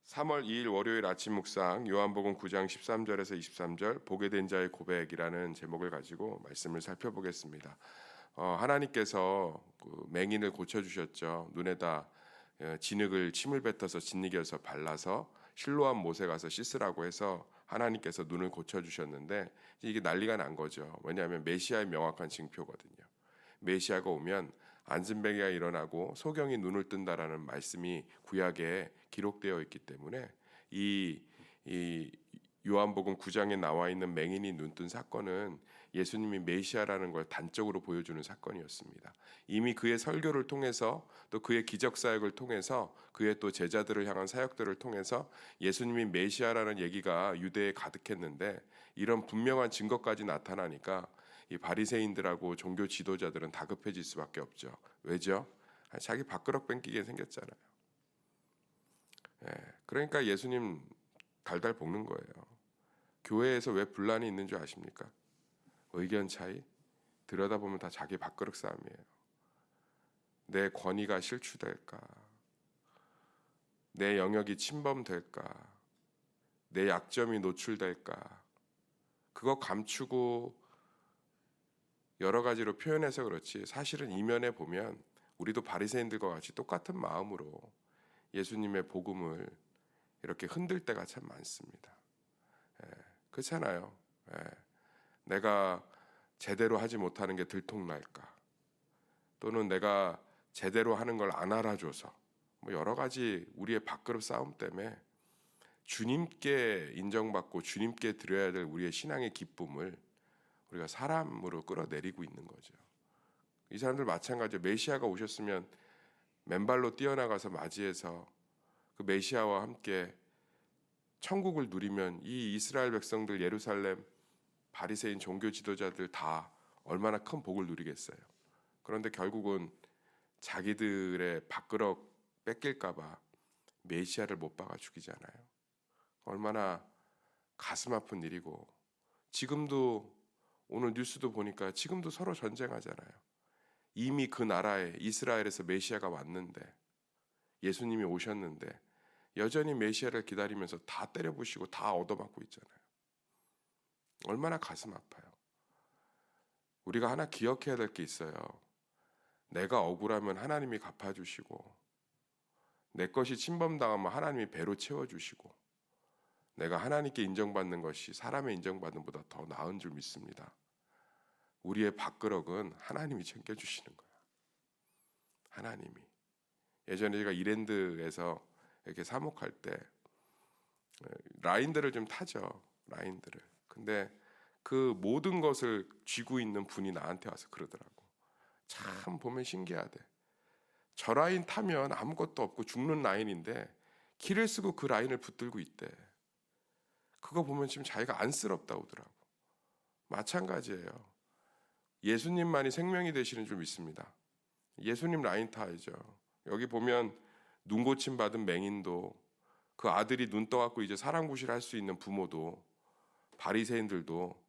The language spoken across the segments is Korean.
3월 2일 월요일 아침 묵상 요한복음 9장 13절에서 23절 보게 된 자의 고백이라는 제목을 가지고 말씀을 살펴보겠습니다. 하나님께서 그 맹인을 고쳐주셨죠. 눈에다 진흙을 침을 뱉어서 진이겨서 발라서 실로암 못에 가서 씻으라고 해서 하나님께서 눈을 고쳐주셨는데 이게 난리가 난 거죠. 왜냐하면 메시아의 명확한 징표거든요. 메시아가 오면 안진뱅이가 일어나고 소경이 눈을 뜬다라는 말씀이 구약에 기록되어 있기 때문에 이 요한복음 9장에 나와 있는 맹인이 눈뜬 사건은 예수님이 메시아라는 걸 단적으로 보여주는 사건이었습니다. 이미 그의 설교를 통해서 또 그의 기적 사역을 통해서 그의 또 제자들을 향한 사역들을 통해서 예수님이 메시아라는 얘기가 유대에 가득했는데 이런 분명한 증거까지 나타나니까 이 바리새인들하고 종교 지도자들은 다급해질 수밖에 없죠. 왜죠? 자기 밥그릇 뺏기게 생겼잖아요. 그러니까 예수님 달달 볶는 거예요. 교회에서 왜 분란이 있는 줄 아십니까? 의견 차이? 들여다보면 다 자기 밥그릇 싸움이에요. 내 권위가 실추될까? 내 영역이 침범될까? 내 약점이 노출될까? 그거 감추고 여러 가지로 표현해서 그렇지 사실은 이면에 보면 우리도 바리새인들과 같이 똑같은 마음으로 예수님의 복음을 이렇게 흔들 때가 참 많습니다. 그렇잖아요. 내가 제대로 하지 못하는 게 들통날까? 또는 내가 제대로 하는 걸 안 알아줘서 뭐 여러 가지 우리의 밥그릇 싸움 때문에 주님께 인정받고 주님께 드려야 될 우리의 신앙의 기쁨을 우리가 사람으로 끌어내리고 있는 거죠. 이 사람들 마찬가지로 메시아가 오셨으면 맨발로 뛰어나가서 맞이해서 그 메시아와 함께 천국을 누리면 이 이스라엘 백성들 예루살렘 바리새인 종교 지도자들 다 얼마나 큰 복을 누리겠어요. 그런데 결국은 자기들의 밥그릇 뺏길까 봐 메시아를 못 박아 죽이잖아요. 얼마나 가슴 아픈 일이고 지금도 오늘 뉴스도 보니까 지금도 서로 전쟁하잖아요. 이미 그 나라에 이스라엘에서 메시아가 왔는데 예수님이 오셨는데 여전히 메시아를 기다리면서 다 때려부시고 다 얻어맞고 있잖아요. 얼마나 가슴 아파요. 우리가 하나 기억해야 될 게 있어요. 내가 억울하면 하나님이 갚아주시고 내 것이 침범당하면 하나님이 배로 채워주시고 내가 하나님께 인정받는 것이 사람의 인정받는 것보다 더 나은 줄 믿습니다. 우리의 밥그릇은 하나님이 챙겨주시는 거야. 하나님이. 예전에 제가 이랜드에서 이렇게 사목할 때 라인들을 좀 타죠. 라인들을. 근데 그 모든 것을 쥐고 있는 분이 나한테 와서 그러더라고. 참 보면 신기하대. 저 라인 타면 아무것도 없고 죽는 라인인데 길을 쓰고 그 라인을 붙들고 있대. 그거 보면 지금 자기가 안쓰럽다고 하더라고. 마찬가지예요. 예수님만이 생명이 되시는 줄 믿습니다. 예수님 라인 타야죠. 여기 보면 눈 고침 받은 맹인도 그 아들이 눈 떠갖고 이제 사랑구실 할 수 있는 부모도 바리새인들도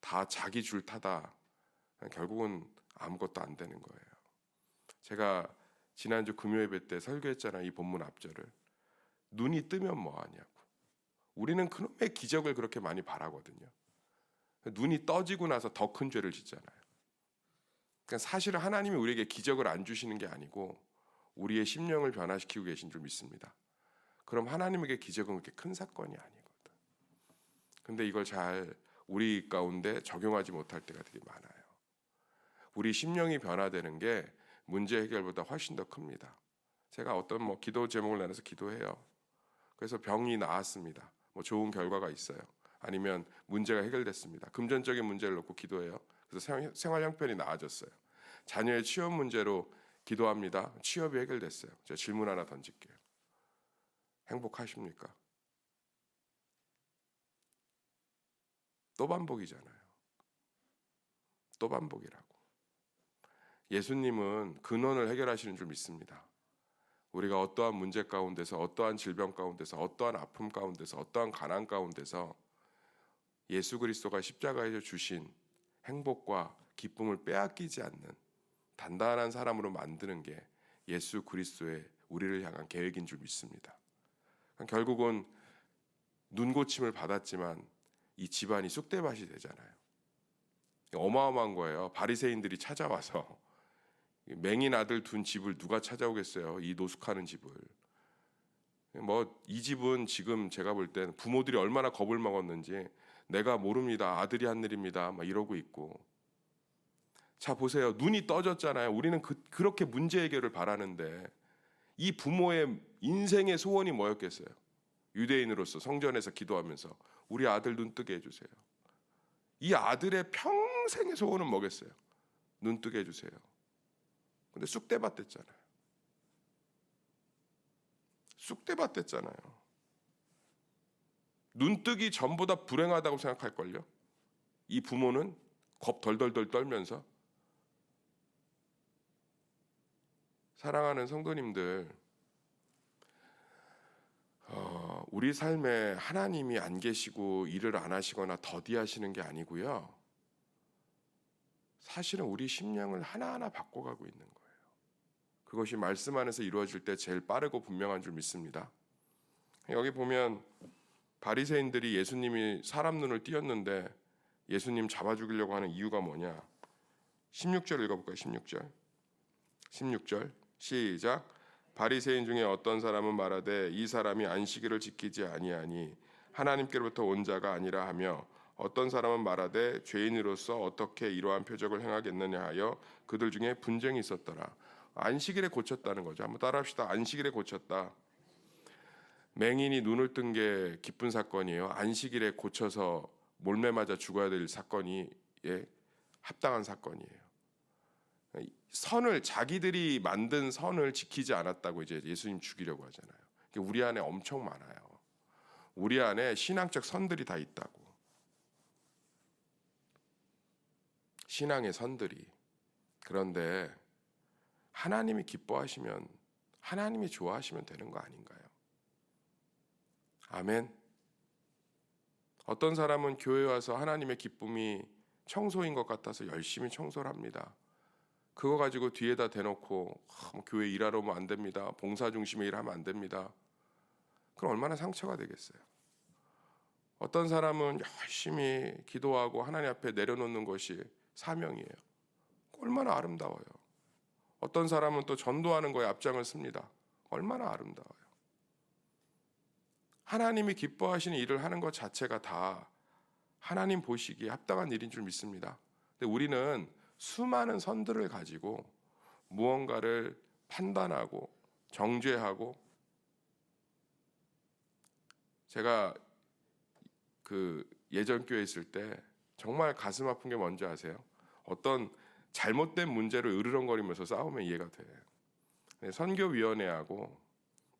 다 자기 줄 타다 결국은 아무것도 안 되는 거예요. 제가 지난주 금요예배 때 설교했잖아요. 이 본문 앞절을. 눈이 뜨면 뭐하냐고. 우리는 그놈의 기적을 그렇게 많이 바라거든요. 눈이 떠지고 나서 더 큰 죄를 짓잖아요. 그러니까 사실은 하나님이 우리에게 기적을 안 주시는 게 아니고 우리의 심령을 변화시키고 계신 줄 믿습니다. 그럼 하나님에게 기적은 그렇게 큰 사건이 아니거든. 근데 이걸 잘 우리 가운데 적용하지 못할 때가 되게 많아요. 우리 심령이 변화되는 게 문제 해결보다 훨씬 더 큽니다. 제가 어떤 기도 제목을 내놔서 기도해요. 그래서 병이 나았습니다. 좋은 결과가 있어요. 아니면 문제가 해결됐습니다. 금전적인 문제를 놓고 기도해요. 그래서 생활 형편이 나아졌어요. 자녀의 취업 문제로 기도합니다. 취업이 해결됐어요. 제가 질문 하나 던질게요. 행복하십니까? 또 반복이잖아요. 또 반복이라고. 예수님은 근원을 해결하시는 줄 믿습니다. 우리가 어떠한 문제 가운데서 어떠한 질병 가운데서 어떠한 아픔 가운데서 어떠한 가난 가운데서 예수 그리스도가 십자가에서 주신 행복과 기쁨을 빼앗기지 않는 단단한 사람으로 만드는 게 예수 그리스도의 우리를 향한 계획인 줄 믿습니다. 결국은 눈고침을 받았지만 이 집안이 쑥대밭이 되잖아요. 어마어마한 거예요. 바리새인들이 찾아와서 맹인 아들 둔 집을 누가 찾아오겠어요? 이 노숙하는 집을. 뭐 이 집은 지금 제가 볼 때는 부모들이 얼마나 겁을 먹었는지 내가 모릅니다. 아들이 한 일입니다. 막 이러고 있고. 자 보세요. 눈이 떠졌잖아요. 우리는 그렇게 문제 해결을 바라는데 이 부모의 인생의 소원이 뭐였겠어요? 유대인으로서 성전에서 기도하면서 우리 아들 눈 뜨게 해주세요. 이 아들의 평생의 소원은 뭐겠어요? 눈 뜨게 해주세요. 근데 쑥대밭 됐잖아요. 쑥대밭 됐잖아요. 눈 뜨기 전보다 불행하다고 생각할걸요? 이 부모는 겁 덜덜덜 떨면서. 사랑하는 성도님들, 우리 삶에 하나님이 안 계시고 일을 안 하시거나 더디하시는 게 아니고요. 사실은 우리 심령을 하나하나 바꿔가고 있는 거예요. 그것이 말씀 안에서 이루어질 때 제일 빠르고 분명한 줄 믿습니다. 여기 보면 바리새인들이 예수님이 사람 눈을 띄었는데 예수님 잡아 죽이려고 하는 이유가 뭐냐? 16절 읽어볼까요? 16절 시작. 바리새인 중에 어떤 사람은 말하되 이 사람이 안식일을 지키지 아니하니 하나님께로부터 온 자가 아니라 하며 어떤 사람은 말하되 죄인으로서 어떻게 이러한 표적을 행하겠느냐 하여 그들 중에 분쟁이 있었더라. 안식일에 고쳤다는 거죠. 한번 따라합시다. 안식일에 고쳤다. 맹인이 눈을 뜬 게 기쁜 사건이에요. 안식일에 고쳐서 몰매 맞아 죽어야 될 사건이 합당한 사건이에요. 선을 자기들이 만든 선을 지키지 않았다고 이제 예수님 죽이려고 하잖아요. 우리 안에 엄청 많아요. 우리 안에 신앙적 선들이 다 있다고. 신앙의 선들이. 그런데 하나님이 기뻐하시면, 하나님이 좋아하시면 되는 거 아닌가요? 아멘. 어떤 사람은 교회 와서 하나님의 기쁨이 청소인 것 같아서 열심히 청소를 합니다. 그거 가지고 뒤에다 대놓고 교회 일하러 오면 안 됩니다. 봉사 중심의 일하면 안 됩니다. 그럼 얼마나 상처가 되겠어요. 어떤 사람은 열심히 기도하고 하나님 앞에 내려놓는 것이 사명이에요. 얼마나 아름다워요. 어떤 사람은 또 전도하는 거에 앞장을 씁니다. 얼마나 아름다워요. 하나님이 기뻐하시는 일을 하는 것 자체가 다 하나님 보시기에 합당한 일인 줄 믿습니다. 근데 우리는 수많은 선들을 가지고 무언가를 판단하고 정죄하고. 제가 그 예전 교회에 있을 때 정말 가슴 아픈 게 뭔지 아세요? 어떤 잘못된 문제를 으르렁거리면서 싸우면 이해가 돼. 선교위원회하고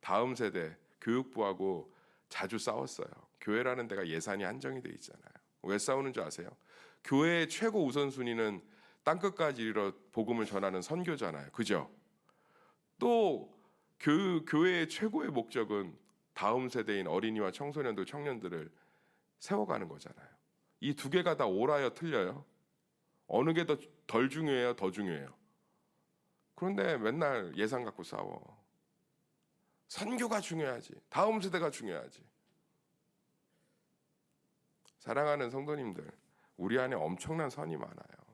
다음 세대 교육부하고 자주 싸웠어요. 교회라는 데가 예산이 한정이 돼 있잖아요. 왜 싸우는 줄 아세요? 교회의 최고 우선순위는 땅끝까지 이르러 복음을 전하는 선교잖아요. 그죠? 또 교회의 최고의 목적은 다음 세대인 어린이와 청소년들, 청년들을 세워가는 거잖아요. 이 두 개가 다 옳아요, 틀려요? 어느 게 덜 중요해요, 더 중요해요? 그런데 맨날 예산 갖고 싸워. 선교가 중요하지. 다음 세대가 중요하지. 사랑하는 성도님들, 우리 안에 엄청난 선이 많아요.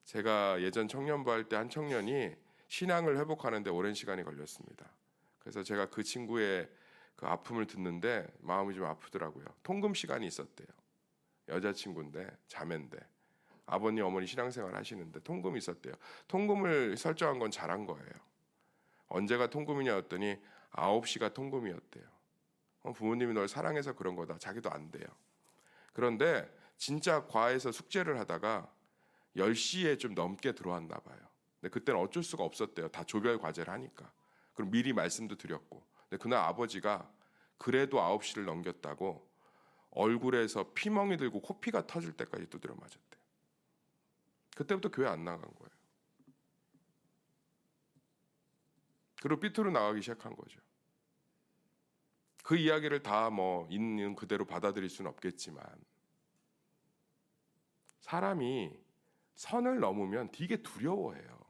제가 예전 청년부 할 때 한 청년이 신앙을 회복하는데 오랜 시간이 걸렸습니다. 그래서 제가 그 친구의 그 아픔을 듣는데 마음이 좀 아프더라고요. 통금 시간이 있었대요. 여자친구인데 자매인데 아버님 어머니 신앙생활 하시는데 통금이 있었대요. 통금을 설정한 건 잘한 거예요. 언제가 통금이냐 했더니 9시가 통금이었대요. 부모님이 널 사랑해서 그런 거다. 자기도 안 돼요. 그런데 진짜 과에서 숙제를 하다가 10시에 좀 넘게 들어왔나 봐요. 근데 그때는 어쩔 수가 없었대요. 다 조별 과제를 하니까. 그럼 미리 말씀도 드렸고. 근데 그날 아버지가 그래도 9시를 넘겼다고 얼굴에서 피멍이 들고 코피가 터질 때까지 두드려 맞았대요. 그때부터 교회 안 나간 거예요. 그리고 삐뚤어 나가기 시작한 거죠. 그 이야기를 다 있는 그대로 받아들일 수는 없겠지만 사람이 선을 넘으면 되게 두려워해요.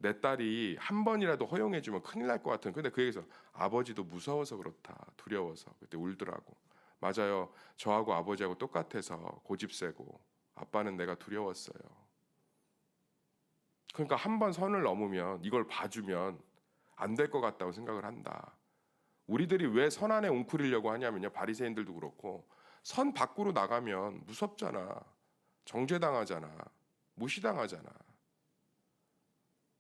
내 딸이 한 번이라도 허용해주면 큰일 날 것 같은. 근데 그 얘기에서 아버지도 무서워서 그렇다, 두려워서. 그때 울더라고. 맞아요. 저하고 아버지하고 똑같아서 고집세고 아빠는 내가 두려웠어요. 그러니까 한 번 선을 넘으면 이걸 봐주면 안 될 것 같다고 생각을 한다. 우리들이 왜 선 안에 웅크리려고 하냐면요, 바리새인들도 그렇고 선 밖으로 나가면 무섭잖아, 정죄당하잖아, 무시당하잖아.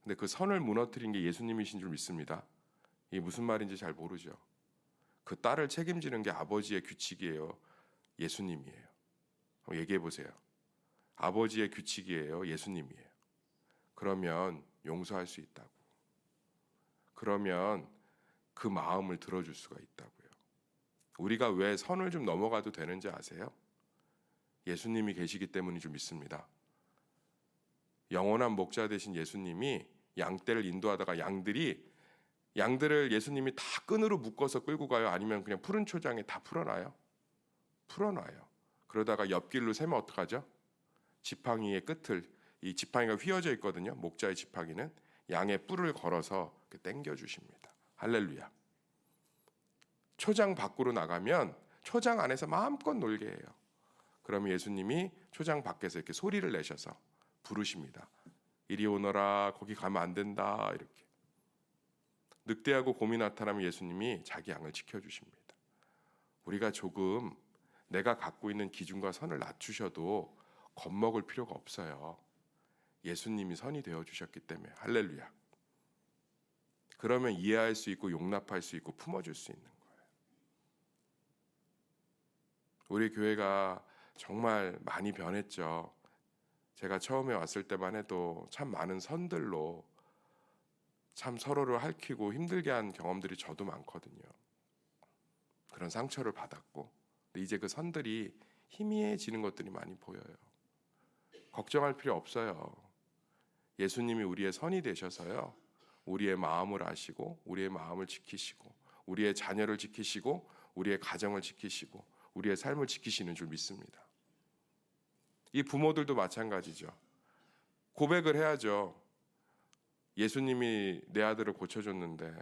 근데 그 선을 무너뜨린 게 예수님이신 줄 믿습니다. 이게 무슨 말인지 잘 모르죠. 그 딸을 책임지는 게 아버지의 규칙이에요, 예수님이에요? 한번 얘기해 보세요. 아버지의 규칙이에요, 예수님이에요? 그러면 용서할 수 있다고. 그러면 그 마음을 들어줄 수가 있다고요. 우리가 왜 선을 좀 넘어가도 되는지 아세요? 예수님이 계시기 때문인 줄 믿습니다. 영원한 목자 되신 예수님이 양떼를 인도하다가 양들을 예수님이 다 끈으로 묶어서 끌고 가요? 아니면 그냥 푸른 초장에 다 풀어놔요? 풀어놔요. 그러다가 옆길로 새면 어떡하죠? 지팡이의 끝을, 이 지팡이가 휘어져 있거든요, 목자의 지팡이는. 양의 뿔을 걸어서 당겨 주십니다. 할렐루야. 초장 밖으로 나가면 초장 안에서 마음껏 놀게 해요. 그러면 예수님이 초장 밖에서 이렇게 소리를 내셔서 부르십니다. 이리 오너라, 거기 가면 안 된다, 이렇게. 늑대하고 곰이 나타나면 예수님이 자기 양을 지켜주십니다. 우리가 조금 내가 갖고 있는 기준과 선을 낮추셔도 겁먹을 필요가 없어요. 예수님이 선이 되어주셨기 때문에. 할렐루야. 그러면 이해할 수 있고 용납할 수 있고 품어줄 수 있는 거예요. 우리 교회가 정말 많이 변했죠. 제가 처음에 왔을 때만 해도 참 많은 선들로 참 서로를 핥히고 힘들게 한 경험들이 저도 많거든요. 그런 상처를 받았고, 근데 이제 그 선들이 희미해지는 것들이 많이 보여요. 걱정할 필요 없어요. 예수님이 우리의 선이 되셔서요, 우리의 마음을 아시고 우리의 마음을 지키시고 우리의 자녀를 지키시고 우리의 가정을 지키시고 우리의 삶을 지키시는 줄 믿습니다. 이 부모들도 마찬가지죠. 고백을 해야죠. 예수님이 내 아들을 고쳐줬는데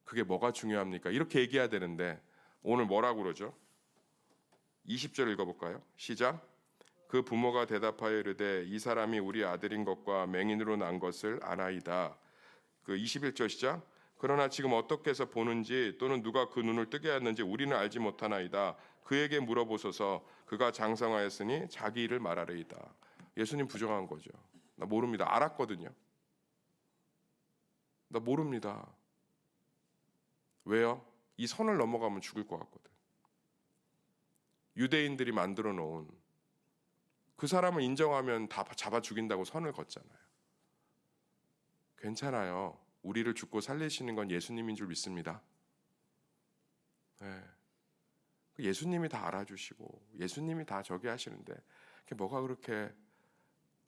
그게 뭐가 중요합니까? 이렇게 얘기해야 되는데 오늘 뭐라고 그러죠? 20절 읽어볼까요? 시작. 그 부모가 대답하여 이르되 이 사람이 우리 아들인 것과 맹인으로 난 것을 아나이다. 그 21절 시작. 그러나 지금 어떻게 해서 보는지 또는 누가 그 눈을 뜨게 하였는지 우리는 알지 못하나이다. 그에게 물어보소서. 그가 장성하였으니 자기 일을 말하리이다. 예수님 부정한 거죠. 나 모릅니다. 알았거든요. 나 모릅니다. 왜요? 이 선을 넘어가면 죽을 것 같거든. 유대인들이 만들어 놓은, 그 사람을 인정하면 다 잡아 죽인다고 선을 걷잖아요. 괜찮아요. 우리를 죽고 살리시는 건 예수님인 줄 믿습니다. 네. 예수님이 다 알아주시고 예수님이 다 저기 하시는데 뭐가 그렇게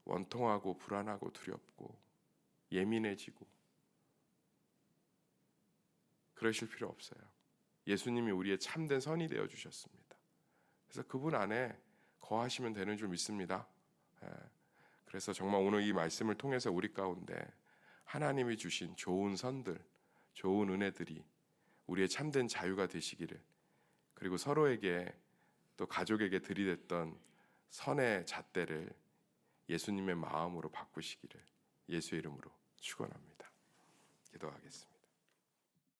원통하고 불안하고 두렵고 예민해지고 그러실 필요 없어요. 예수님이 우리의 참된 선이 되어주셨습니다. 그래서 그분 안에 거하시면 되는 줄 믿습니다. 그래서 정말 오늘 이 말씀을 통해서 우리 가운데 하나님이 주신 좋은 선들, 좋은 은혜들이 우리의 참된 자유가 되시기를, 그리고 서로에게 또 가족에게 들이댔던 선의 잣대를 예수님의 마음으로 바꾸시기를 예수의 이름으로 축원합니다. 기도하겠습니다.